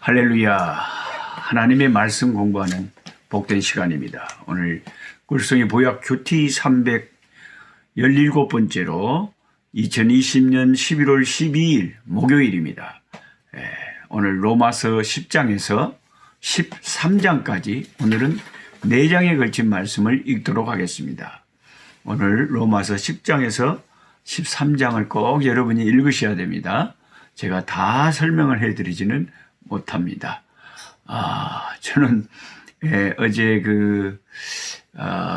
할렐루야. 하나님의 말씀 공부하는 복된 시간입니다. 오늘 꿀송이 보약 큐티 317번째로 2020년 11월 12일 목요일입니다. 오늘 로마서 10장에서 13장까지 오늘은 4장에 걸친 말씀을 읽도록 하겠습니다. 오늘 로마서 10장에서 13장을 꼭 여러분이 읽으셔야 됩니다. 제가 다 설명을 해드리지는 못합니다. 저는 어제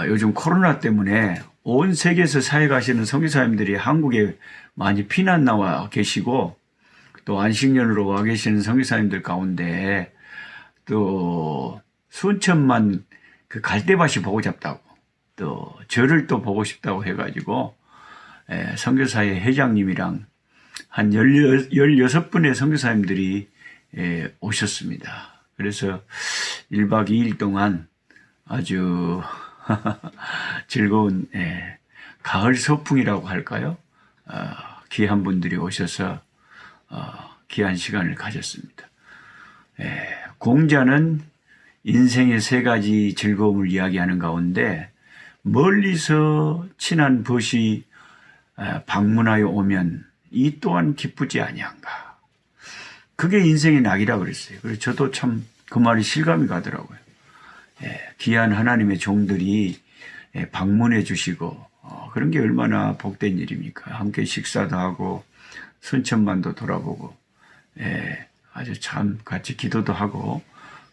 요즘 코로나 때문에 온 세계에서 사회 가시는 선교사님들이 한국에 많이 피난 나와 계시고 또 안식년으로 와 계시는 선교사님들 가운데 또 순천만 그 갈대밭이 보고 싶다고 또 저를 또 보고 싶다고 해가지고 선교사의 회장님이랑 한 16분의 선교사님들이 오셨습니다. 그래서 1박 2일 동안 아주 즐거운 가을 소풍이라고 할까요? 귀한 분들이 오셔서 귀한 시간을 가졌습니다. 공자는 인생의 3가지 즐거움을 이야기하는 가운데 멀리서 친한 벗이 방문하여 오면 이 또한 기쁘지 아니한가. 그게 인생의 낙이라 그랬어요. 그래서 저도 참 그 말이 실감이 가더라고요. 귀한 하나님의 종들이 방문해 주시고 그런 게 얼마나 복된 일입니까? 함께 식사도 하고 순천만도 돌아보고 아주 참 같이 기도도 하고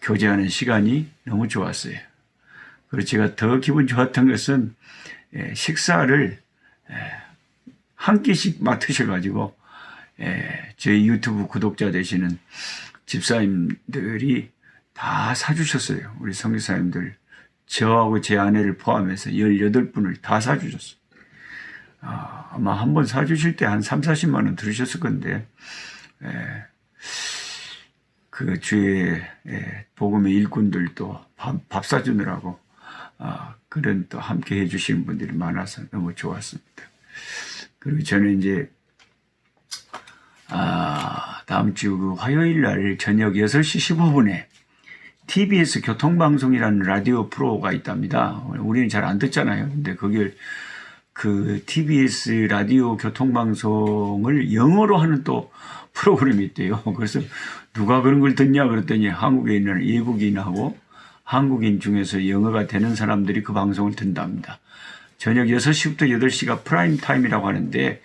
교제하는 시간이 너무 좋았어요. 그리고 제가 더 기분 좋았던 것은 식사를 한 끼씩 맡으셔가지고 저희 유튜브 구독자 되시는 집사님들이 다 사주셨어요. 우리 선교사님들 저하고 제 아내를 포함해서 18분을 다 사주셨어요. 아마 한 번 사주실 때 한 30-40만 원 들으셨을 건데 그 주의 복음의 일꾼들도 밥 사주느라고 그런 또 함께 해주시는 분들이 많아서 너무 좋았습니다. 그리고 저는 이제 다음 주 화요일 날 저녁 6시 15분에 TBS 교통방송이라는 라디오 프로가 있답니다. 우리는 잘 안 듣잖아요. 근데 그게 그 TBS 라디오 교통방송을 영어로 하는 또 프로그램이 있대요. 그래서 누가 그런 걸 듣냐 그랬더니 한국에 있는 외국인하고 한국인 중에서 영어가 되는 사람들이 그 방송을 듣는답니다. 저녁 6시부터 8시가 프라임 타임이라고 하는데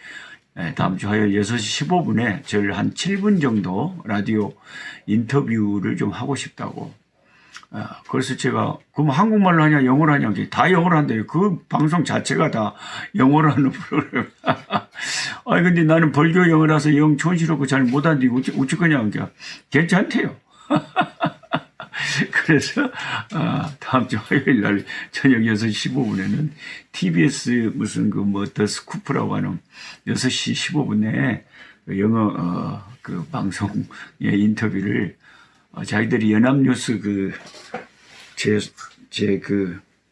다음 주 화요일 6시 15분에 저를 한 7분 정도 라디오 인터뷰를 좀 하고 싶다고. 그래서 제가 그럼 한국말로 하냐 영어로 하냐 다 영어로 한대요. 그 방송 자체가 다 영어로 하는 프로그램. 아니 근데 나는 벌교 영어라서 영 촌스럽고 잘 못하는데 어찌 거냐 그러니까 괜찮대요. 그래서 다음 주 화요일 날 저녁 6시 15분에는 TBS 무슨 더 스쿠프라고 하는 6시 15분에 영어 그 방송의 인터뷰를 자기들이 연합뉴스 제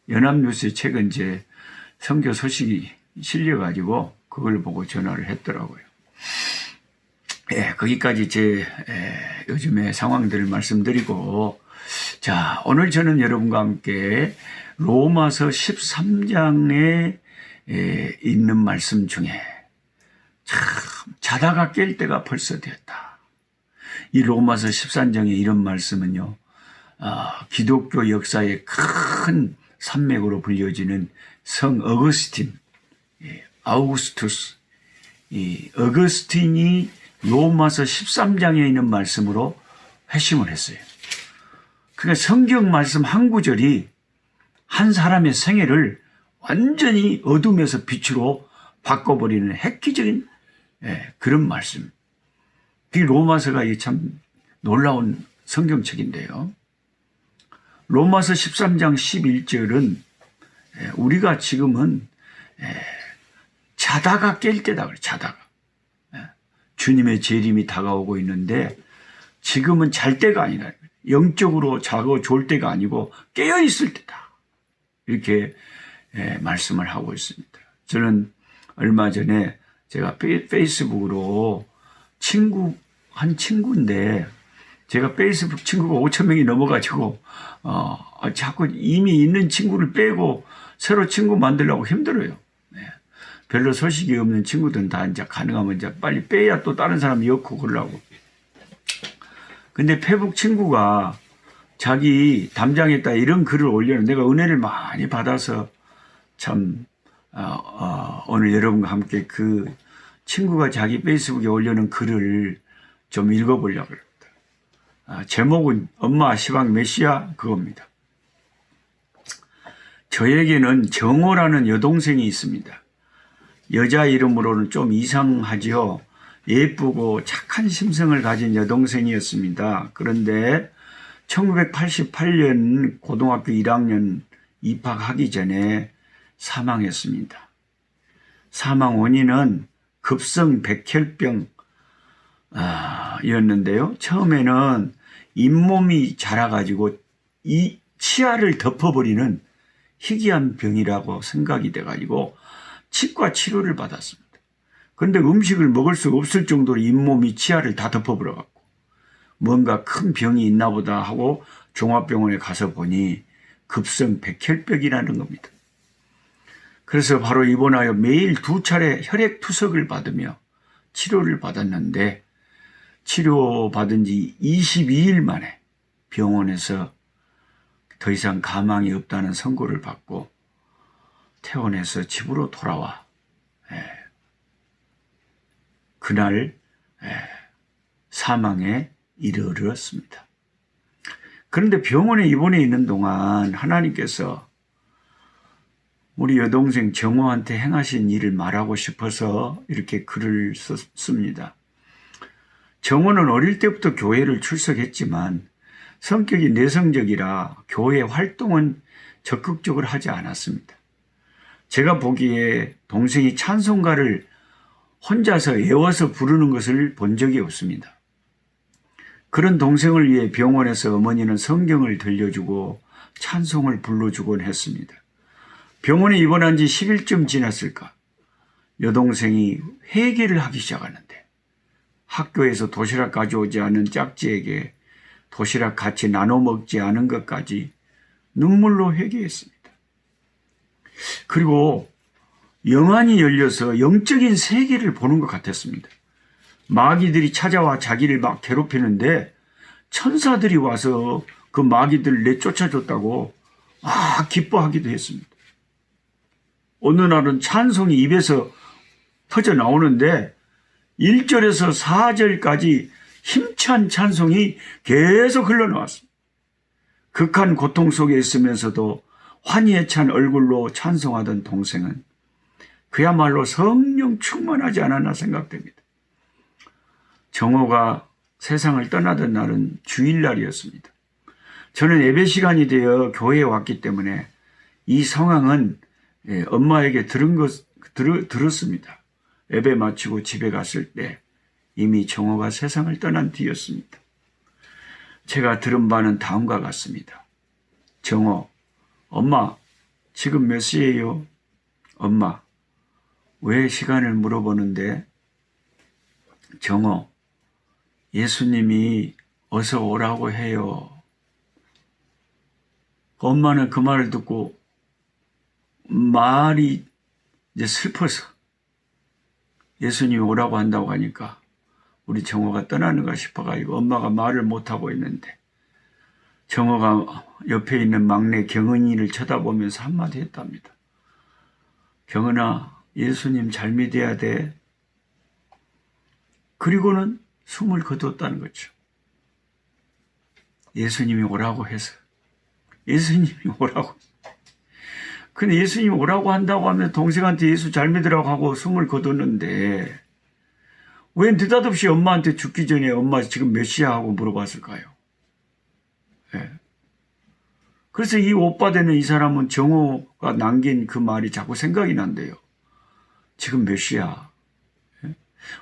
연합뉴스 최근 제 선교 소식이 실려가지고 그걸 보고 전화를 했더라고요. 거기까지 제 요즘의 상황들을 말씀드리고 자, 오늘 저는 여러분과 함께 로마서 13장에 있는 말씀 중에 참 자다가 깰 때가 벌써 되었다. 이 로마서 13장에 이런 말씀은요, 기독교 역사의 큰 산맥으로 불려지는 성 어거스틴, 아우구스투스, 이 어거스틴이 로마서 13장에 있는 말씀으로 회심을 했어요. 그러니까 성경 말씀 한 구절이 한 사람의 생애를 완전히 어둠에서 빛으로 바꿔버리는 획기적인 그런 말씀. 이 로마서가 참 놀라운 성경책인데요. 로마서 13장 11절은 우리가 지금은 자다가 깰 때다 그래. 자다가. 주님의 재림이 다가오고 있는데 지금은 잘 때가 아니라 영적으로 자고 졸 때가 아니고 깨어있을 때다. 이렇게 말씀을 하고 있습니다. 저는 얼마 전에 제가 페이스북으로 한 친구인데 제가 페이스북 친구가 5천 명이 넘어가지고 자꾸 이미 있는 친구를 빼고 새로 친구 만들려고 힘들어요. 네. 별로 소식이 없는 친구들은 다 이제 가능하면 이제 빨리 빼야 또 다른 사람 엮고 그러려고. 근데 페북 친구가 자기 담장에다 이런 글을 올려는 내가 은혜를 많이 받아서 참 오늘 여러분과 함께 그 친구가 자기 페이스북에 올려놓은 글을 좀 읽어보려고 합니다. 제목은 엄마 시방 메시아 그겁니다. 저에게는 정호라는 여동생이 있습니다. 여자 이름으로는 좀 이상하지요. 예쁘고 착한 심성을 가진 여동생이었습니다. 그런데 1988년 고등학교 1학년 입학하기 전에 사망했습니다. 사망 원인은 급성 백혈병 였는데요. 처음에는 잇몸이 자라가지고 이 치아를 덮어버리는 희귀한 병이라고 생각이 돼가지고 치과 치료를 받았습니다. 그런데 음식을 먹을 수 없을 정도로 잇몸이 치아를 다 덮어버려갖고 뭔가 큰 병이 있나 보다 하고 종합병원에 가서 보니 급성 백혈병이라는 겁니다. 그래서 바로 입원하여 매일 2차례 혈액투석을 받으며 치료를 받았는데 치료받은 지 22일 만에 병원에서 더 이상 가망이 없다는 선고를 받고 퇴원해서 집으로 돌아와 그날 사망에 이르렀습니다. 그런데 병원에 입원해 있는 동안 하나님께서 우리 여동생 정호한테 행하신 일을 말하고 싶어서 이렇게 글을 썼습니다. 정호는 어릴 때부터 교회를 출석했지만 성격이 내성적이라 교회 활동은 적극적으로 하지 않았습니다. 제가 보기에 동생이 찬송가를 혼자서 외워서 부르는 것을 본 적이 없습니다. 그런 동생을 위해 병원에서 어머니는 성경을 들려주고 찬송을 불러주곤 했습니다. 병원에 입원한 지 10일쯤 지났을까 여동생이 회개를 하기 시작하는데 학교에서 도시락 가져오지 않은 짝지에게 도시락 같이 나눠 먹지 않은 것까지 눈물로 회개했습니다. 그리고 영안이 열려서 영적인 세계를 보는 것 같았습니다. 마귀들이 찾아와 자기를 막 괴롭히는데 천사들이 와서 그 마귀들을 내쫓아줬다고 기뻐하기도 했습니다. 어느 날은 찬송이 입에서 터져 나오는데 1절에서 4절까지 힘찬 찬송이 계속 흘러나왔습니다. 극한 고통 속에 있으면서도 환희에 찬 얼굴로 찬송하던 동생은 그야말로 성령 충만하지 않았나 생각됩니다. 정호가 세상을 떠나던 날은 주일날이었습니다. 저는 예배 시간이 되어 교회에 왔기 때문에 이 상황은 엄마에게 들었습니다. 예배 마치고 집에 갔을 때 이미 정호가 세상을 떠난 뒤였습니다. 제가 들은 바는 다음과 같습니다. 정호, 엄마, 지금 몇 시예요? 엄마, 왜 시간을 물어보는데? 정호, 예수님이 어서 오라고 해요. 엄마는 그 말을 듣고 말이 이제 슬퍼서 예수님이 오라고 한다고 하니까 우리 정호가 떠나는가 싶어가지고 엄마가 말을 못하고 있는데 정호가 옆에 있는 막내 경은이를 쳐다보면서 한마디 했답니다. 경은아, 예수님 잘 믿어야 돼. 그리고는 숨을 거두었다는 거죠. 예수님이 오라고 해서. 예수님이 오라고. 근데 예수님이 오라고 한다고 하면 동생한테 예수 잘 믿으라고 하고 숨을 거뒀는데 왜 느닷없이 엄마한테 죽기 전에 엄마 지금 몇 시야 하고 물어봤을까요? 네. 그래서 이 오빠 되는 이 사람은 정호가 남긴 그 말이 자꾸 생각이 난대요. 지금 몇 시야? 네?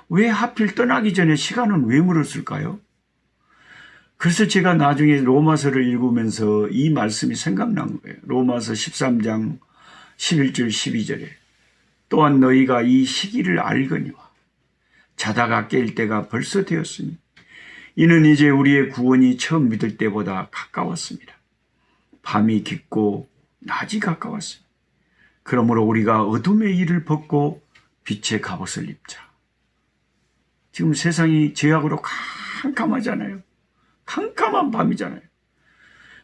왜 하필 떠나기 전에 시간은 왜 물었을까요? 그래서 제가 나중에 로마서를 읽으면서 이 말씀이 생각난 거예요. 로마서 13장 11절 12절에 또한 너희가 이 시기를 알거니와 자다가 깰 때가 벌써 되었으니 이는 이제 우리의 구원이 처음 믿을 때보다 가까웠습니다. 밤이 깊고 낮이 가까웠습니다. 그러므로 우리가 어둠의 일을 벗고 빛의 갑옷을 입자. 지금 세상이 죄악으로 캄캄하잖아요. 캄캄한 밤이잖아요.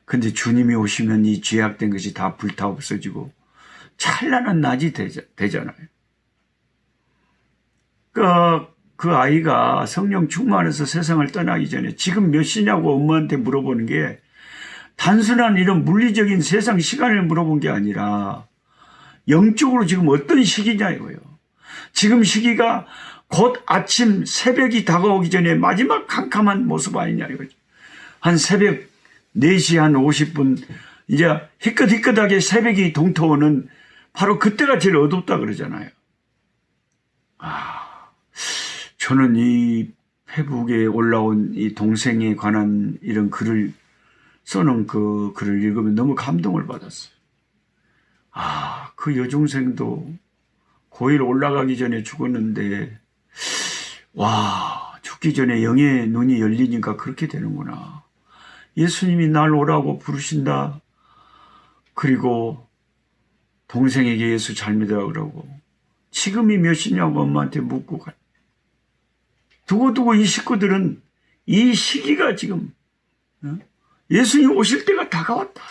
근데 주님이 오시면 이 죄악된 것이 다 불타 없어지고 찬란한 낮이 되잖아요. 그 아이가 성령 충만해서 세상을 떠나기 전에 지금 몇 시냐고 엄마한테 물어보는 게 단순한 이런 물리적인 세상 시간을 물어본 게 아니라 영적으로 지금 어떤 시기냐 이거예요. 지금 시기가 곧 아침 새벽이 다가오기 전에 마지막 캄캄한 모습 아니냐 이거죠. 한 새벽 4시 한 50분 이제 희끗희끗하게 새벽이 동터오는 바로 그때가 제일 어둡다 그러잖아요. 저는 이 페북에 올라온 이 동생에 관한 이런 글을 써놓은 그 글을 읽으면 너무 감동을 받았어요. 그 여중생도 고1 올라가기 전에 죽었는데 죽기 전에 영의 눈이 열리니까 그렇게 되는구나. 예수님이 날 오라고 부르신다. 그리고 동생에게 예수 잘 믿으라 그러고 지금이 몇 시냐고 엄마한테 묻고 가. 두고두고 이 식구들은 이 시기가 지금 예수님 오실 때가 다가왔다.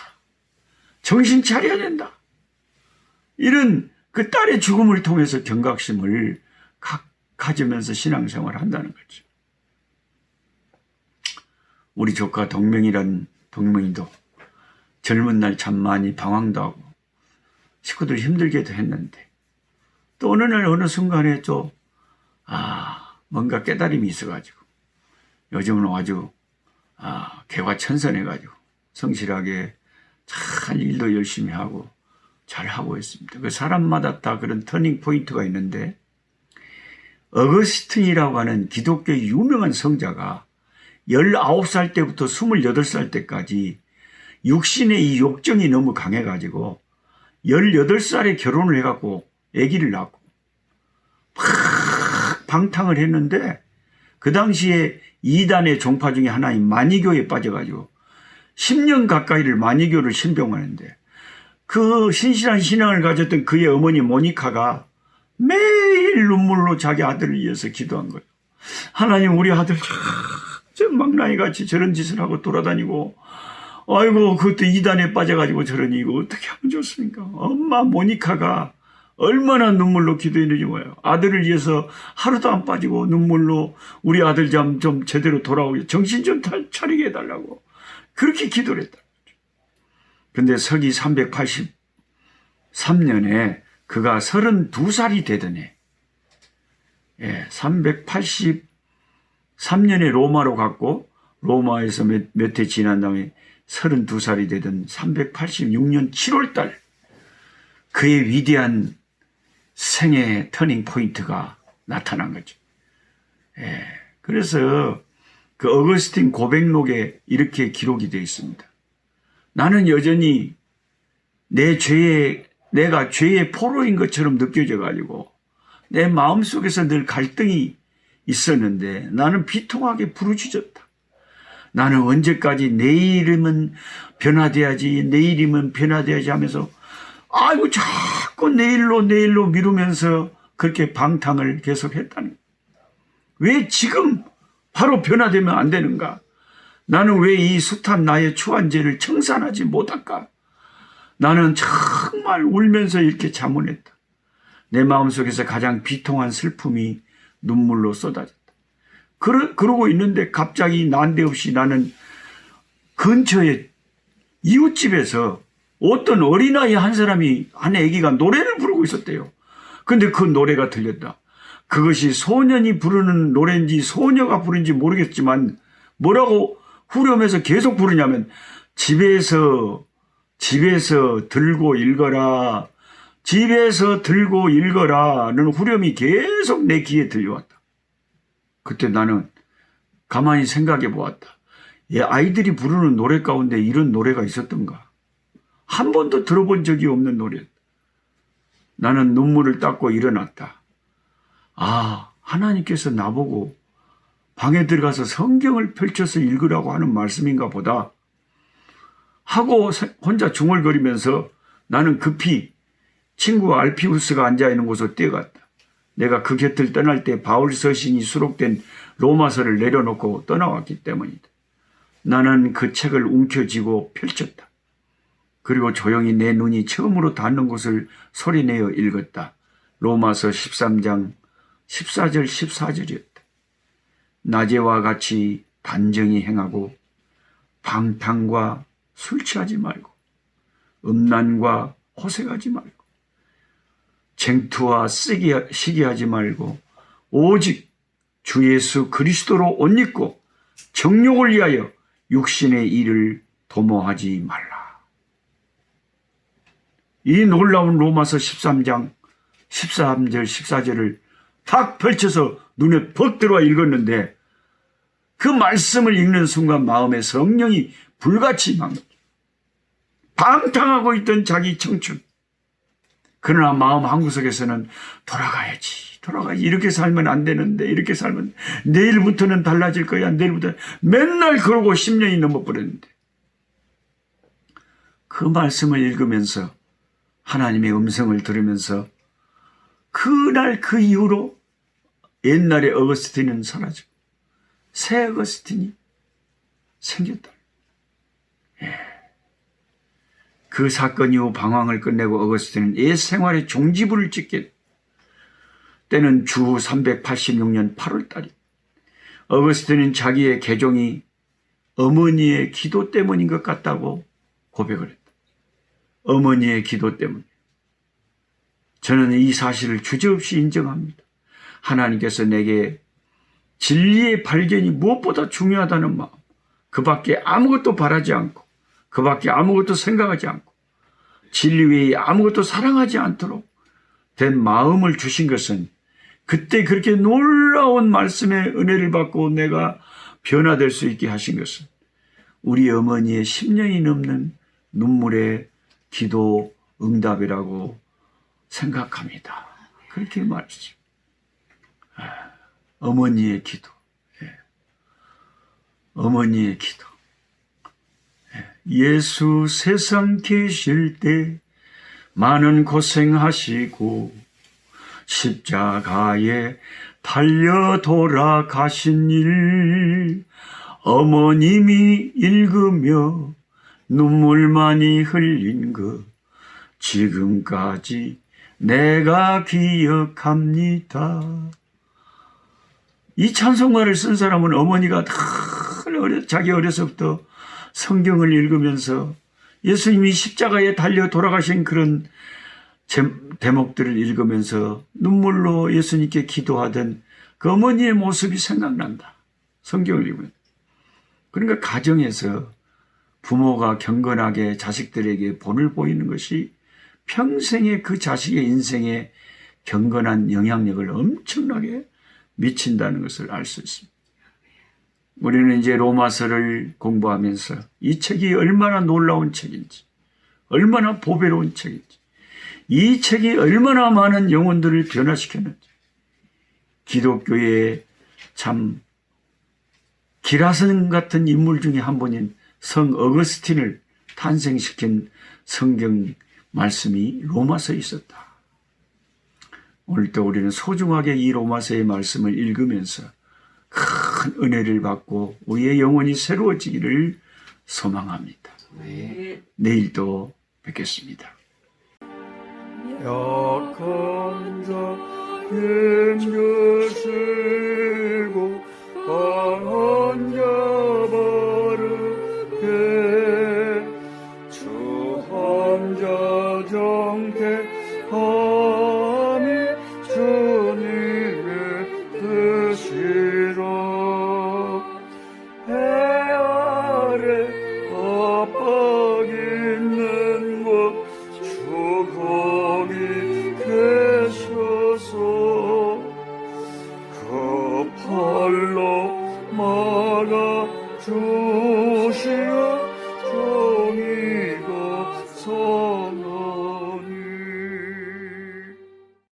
정신 차려야 된다. 이런 그 딸의 죽음을 통해서 경각심을 가지면서 신앙생활을 한다는 거죠. 우리 조카 동명이란 동명이도 젊은 날 참 많이 방황도 하고 식구들 힘들게도 했는데 또 어느 날 어느 순간에 또 뭔가 깨달음이 있어가지고 요즘은 아주 개과천선해가지고 성실하게 잘 일도 열심히 하고 잘 하고 있습니다. 그 사람마다 다 그런 터닝 포인트가 있는데 어거스틴이라고 하는 기독교 유명한 성자가 19살 때부터 28살 때까지 육신의 이 욕정이 너무 강해가지고 18살에 결혼을 해갖고 아기를 낳고 막 방탕을 했는데 그 당시에 이단의 종파 중에 하나인 마니교에 빠져가지고 10년 가까이를 마니교를 신봉하는데 그 신실한 신앙을 가졌던 그의 어머니 모니카가 매일 눈물로 자기 아들을 위해서 기도한 거예요. 하나님 우리 아들 저 망나니같이 저런 짓을 하고 돌아다니고 아이고 그것도 이단에 빠져가지고 저러니 이거 어떻게 하면 좋습니까? 엄마 모니카가 얼마나 눈물로 기도했는지 뭐예요. 아들을 위해서 하루도 안 빠지고 눈물로 우리 아들 좀 제대로 돌아오게 정신 좀 차리게 해달라고 그렇게 기도를 했다. 근데 서기 383년에 그가 32살이 되던 해 383년에 로마로 갔고 로마에서 몇 해 지난 다음에 32살이 되던 386년 7월달 그의 위대한 생애 터닝 포인트가 나타난 거죠. 그래서 그 어거스틴 고백록에 이렇게 기록이 되어 있습니다. 나는 여전히 내가 죄의 포로인 것처럼 느껴져 가지고 내 마음속에서 늘 갈등이 있었는데 나는 비통하게 부르짖었다. 나는 언제까지 내 이름은 변화돼야지 내 이름은 변화돼야지 하면서 아이고 자꾸 내일로 미루면서 그렇게 방탕을 계속했다는 거예요. 왜 지금 바로 변화되면 안 되는가? 나는 왜 이 숱한 나의 추한 죄를 청산하지 못할까? 나는 정말 울면서 이렇게 자문했다. 내 마음속에서 가장 비통한 슬픔이 눈물로 쏟아졌다. 그러고 있는데 갑자기 난데없이 나는 근처에 이웃집에서 어떤 어린아이 한 애기가 노래를 부르고 있었대요. 근데 그 노래가 들렸다. 그것이 소년이 부르는 노래인지 소녀가 부르는지 모르겠지만 뭐라고 후렴해서 계속 부르냐면 집에서 들고 읽어라. 집에서 들고 읽어라는 후렴이 계속 내 귀에 들려왔다. 그때 나는 가만히 생각해 보았다. 아이들이 부르는 노래 가운데 이런 노래가 있었던가? 한 번도 들어본 적이 없는 노래. 나는 눈물을 닦고 일어났다. 하나님께서 나보고 방에 들어가서 성경을 펼쳐서 읽으라고 하는 말씀인가 보다 하고 혼자 중얼거리면서 나는 급히 친구 알피우스가 앉아있는 곳으로 뛰어갔다. 내가 그 곁을 떠날 때 바울 서신이 수록된 로마서를 내려놓고 떠나왔기 때문이다. 나는 그 책을 움켜쥐고 펼쳤다. 그리고 조용히 내 눈이 처음으로 닿는 곳을 소리내어 읽었다. 로마서 13장 14절 14절이었다. 낮에와 같이 단정히 행하고 방탕과 술 취하지 말고 음란과 호색하지 말고 쟁투와 시기하지 말고 오직 주 예수 그리스도로 옷 입고 정욕을 위하여 육신의 일을 도모하지 말라. 이 놀라운 로마서 13장 13절 14절을 탁 펼쳐서 눈에 벅 들어와 읽었는데 그 말씀을 읽는 순간 마음에 성령이 불같이 막 방탕하고 있던 자기 청춘, 그러나 마음 한구석에서는 돌아가야지 이렇게 살면 안 되는데, 이렇게 살면 내일부터는 달라질 거야, 내일부터 맨날 그러고 10년이 넘어버렸는데 그 말씀을 읽으면서 하나님의 음성을 들으면서 그날 그 이후로 옛날의 어거스틴은 사라지고 새 어거스틴이 생겼다. 그 사건 이후 방황을 끝내고 어거스틴은 옛 생활의 종지부를 찍게, 때는 주 386년 8월 달이 어거스틴은 자기의 개종이 어머니의 기도 때문인 것 같다고 고백을 했다. 어머니의 기도 때문. 저는 이 사실을 주저없이 인정합니다. 하나님께서 내게 진리의 발견이 무엇보다 중요하다는 마음, 그 밖에 아무것도 바라지 않고 그 밖에 아무것도 생각하지 않고 진리 외에 아무것도 사랑하지 않도록 된 마음을 주신 것은, 그때 그렇게 놀라운 말씀의 은혜를 받고 내가 변화될 수 있게 하신 것은 우리 어머니의 10년이 넘는 눈물의 기도 응답이라고 생각합니다. 그렇게 말이죠. 어머니의 기도, 어머니의 기도. 예수 세상 계실 때 많은 고생하시고 십자가에 달려 돌아가신 일, 어머님이 읽으며 눈물 많이 흘린 것 지금까지 내가 기억합니다. 이 찬송가를 쓴 사람은 어머니가 자기 어려서부터 성경을 읽으면서 예수님이 십자가에 달려 돌아가신 그런 대목들을 읽으면서 눈물로 예수님께 기도하던 그 어머니의 모습이 생각난다. 성경을 읽으면. 그러니까 가정에서 부모가 경건하게 자식들에게 본을 보이는 것이 평생의 그 자식의 인생에 경건한 영향력을 엄청나게 미친다는 것을 알 수 있습니다. 우리는 이제 로마서를 공부하면서 이 책이 얼마나 놀라운 책인지, 얼마나 보배로운 책인지, 이 책이 얼마나 많은 영혼들을 변화시켰는지, 기독교의 참 기라성 같은 인물 중에 한 분인 성 어거스틴을 탄생시킨 성경 말씀이 로마서에 있었다. 오늘도 우리는 소중하게 이 로마서의 말씀을 읽으면서 큰 은혜를 받고 우리의 영혼이 새로워지기를 소망합니다. 내일도 뵙겠습니다. 약한 자 힘주시고 강한 자 바르게 주한 자 정케함이 주님의 뜻이라. 해 아래 압박 있는 곳 주 거기 계셔서 그 팔로 막아 주시어 정의가 선하